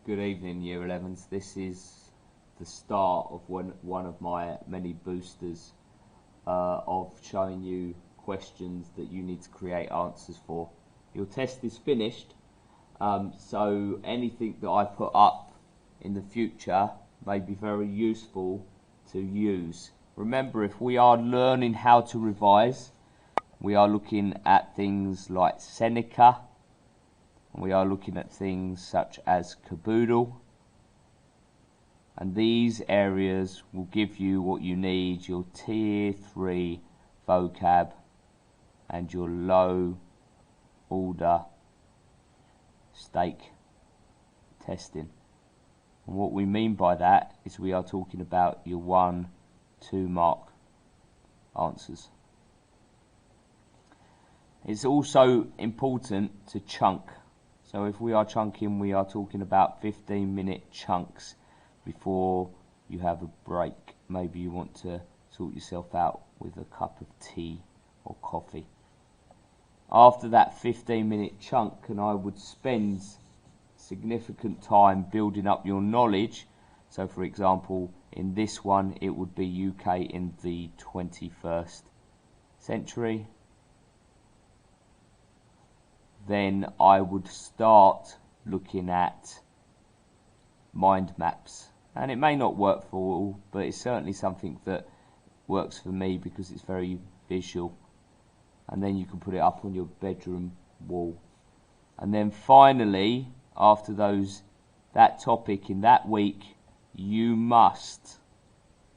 Good evening, Year 11s. This is the start of one of my many boosters of showing you questions that you need to create answers for. Your test is finished, so anything that I put up in the future may be very useful to use. Remember, if we are learning how to revise, we are looking at things like Seneca, and we are looking at things such as Caboodle, and these areas will give you what you need, your tier 3 vocab and your low order stake testing. And what we mean by that is we are talking about your 1-2 mark answers. It's also important to chunk. So if we are chunking, we are talking about 15-minute chunks before you have a break. Maybe you want to sort yourself out with a cup of tea or coffee. After that 15-minute chunk, and I would spend significant time building up your knowledge. So for example, in this one, it would be UK in the 21st century. Then I would start looking at mind maps, and it may not work for all, but it's certainly something that works for me because it's very visual, and then you can put it up on your bedroom wall. And then finally, after that topic in that week, you must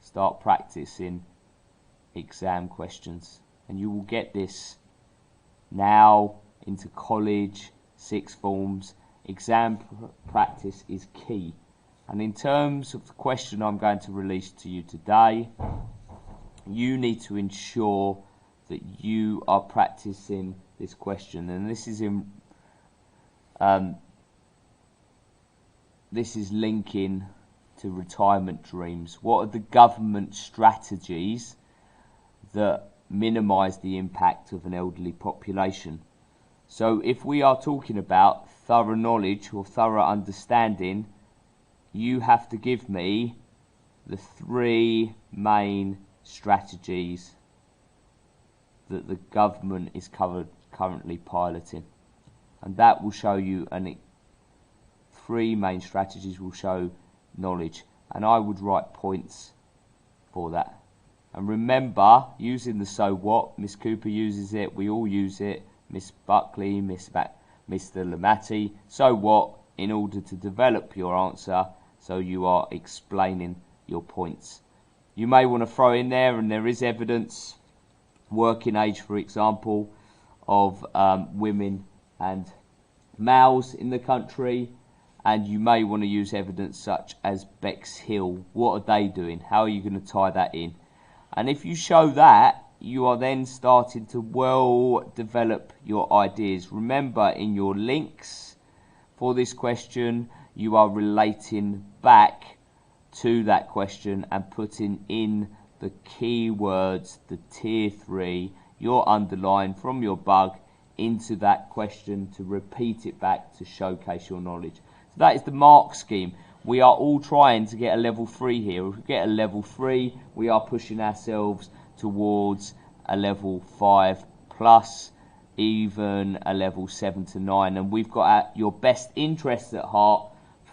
start practicing exam questions, and you will get this now into college, sixth forms. Exam practice is key. And in terms of the question I'm going to release to you today, you need to ensure that you are practicing this question. And this is linking to retirement dreams. What are the government strategies that minimise the impact of an elderly population? So if we are talking about thorough knowledge or thorough understanding, you have to give me the 3 main strategies that the government is currently piloting. And that will show you, 3 main strategies will show knowledge. And I would write points for that. And remember, using the so what, Miss Cooper uses it, we all use it, Miss Buckley, Mr. Lamatti, so what, in order to develop your answer, so you are explaining your points. You may want to throw in there, and there is evidence, working age for example, of women and males in the country, and you may want to use evidence such as Bexhill. What are they doing? How are you going to tie that in? And if you show that, you are then starting to well develop your ideas. Remember, in your links for this question, you are relating back to that question and putting in the keywords, the tier 3, your underline from your bug into that question to repeat it back to showcase your knowledge. So that is the mark scheme. We are all trying to get a level 3 here. If we get a level 3, we are pushing ourselves towards a level 5 plus, even a level 7 to 9, and we've got your best interests at heart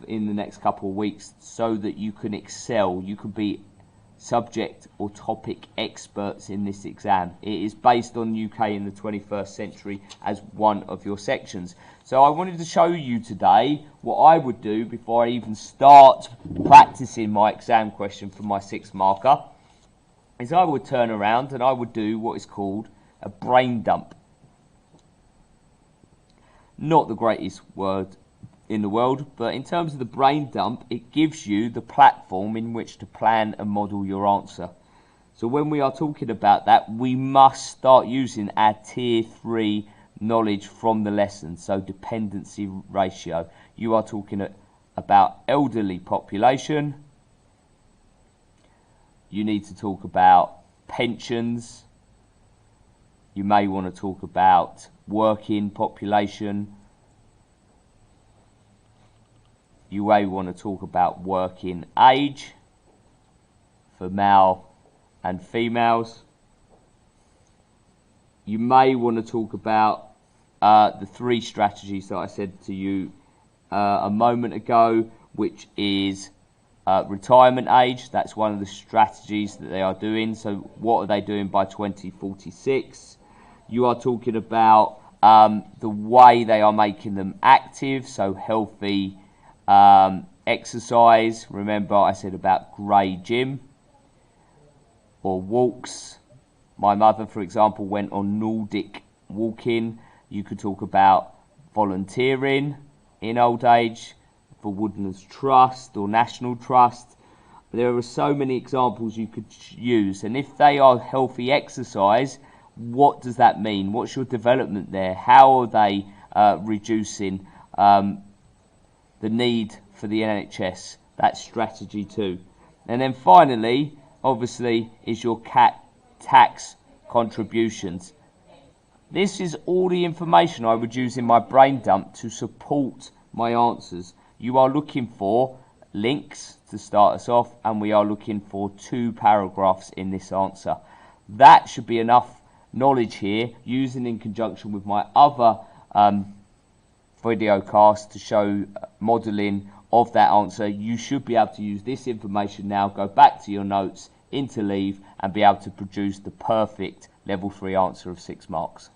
in the next couple of weeks so that you can excel, you can be subject or topic experts in this exam. It is based on UK in the 21st century as one of your sections. So I wanted to show you today what I would do before I even start practicing my exam question for my 6th marker, is I would turn around and I would do what is called a brain dump. Not the greatest word in the world, but in terms of the brain dump, it gives you the platform in which to plan and model your answer. So when we are talking about that, we must start using our tier 3 knowledge from the lesson. So dependency ratio. You are talking about elderly population. You need to talk about pensions. You may want to talk about working population. You may want to talk about working age for male and females. You may want to talk about the 3 strategies that I said to you a moment ago, which is retirement age. That's one of the strategies that they are doing. So what are they doing by 2046? You are talking about the way they are making them active, so healthy exercise. Remember I said about grey gym or walks. My mother, for example, went on Nordic walking. You could talk about volunteering in old age for Woodlands Trust or National Trust. There are so many examples you could use, and if they are healthy exercise, what does that mean? What's your development there? How are they reducing the need for the NHS? That's strategy 2. And then finally, obviously, is your tax contributions. This is all the information I would use in my brain dump to support my answers. You are looking for links to start us off, and we are looking for 2 paragraphs in this answer. That should be enough knowledge here, using in conjunction with my other video cast to show modelling of that answer. You should be able to use this information now, go back to your notes, into Leave, and be able to produce the perfect level 3 answer of 6 marks.